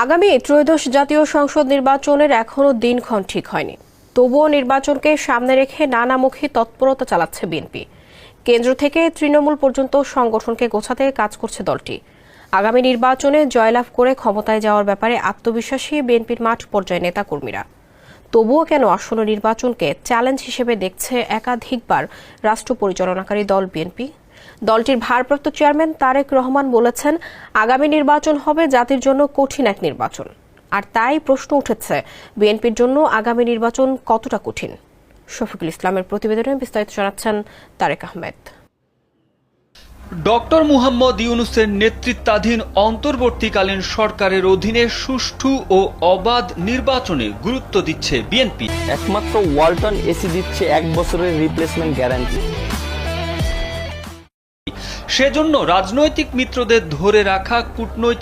আগামী ত্রয়োদশ জাতীয় সংসদ নির্বাচনের এখনো দিনক্ষণ ঠিক হয়নি। তবুও নির্বাচনকে সামনে রেখে নানামুখী তৎপরতা চালাচ্ছে বিএনপি। কেন্দ্র থেকে তৃণমূল পর্যন্ত সংগঠনকে গোছাতে কাজ করছে দলটি। আগামী নির্বাচনে জয়লাভ করে ক্ষমতায় যাওয়ার ব্যাপারে আত্মবিশ্বাসী বিএনপির মাঠ পর্যায়ে নেতাকর্মীরা। তবুও কেন আসন্ন নির্বাচনকে চ্যালেঞ্জ হিসেবে দেখছে একাধিকবার রাষ্ট্র পরিচালনাকারী দল বিএনপি। দলটির ভারপ্রাপ্ত চেয়ারম্যান তারেক রহমান বলেছেন, আগামী নির্বাচন হবে জাতির জন্য কঠিন এক নির্বাচন। আর তাই প্রশ্ন উঠেছে, বিএনপির জন্য আগামী নির্বাচন কতটা কঠিন। শফিকুল ইসলামের প্রতিবেদনে বিস্তারিত জানাচ্ছেন তারেক আহমেদ। ডক্টর মুহাম্মদ ইউনূসের নেতৃত্বাধীন অন্তর্বর্তীকালীন সরকারের অধীনে সুষ্ঠু ও অবাধ নির্বাচনে গুরুত্ব দিচ্ছে বিএনপি। একমাত্র ওয়ালটন এসি দিচ্ছে 1 বছরের রিপ্লেসমেন্ট গ্যারান্টি। সেজন্য রাজনৈতিক মিত্রদের ধরে রাখা কূটনৈতিক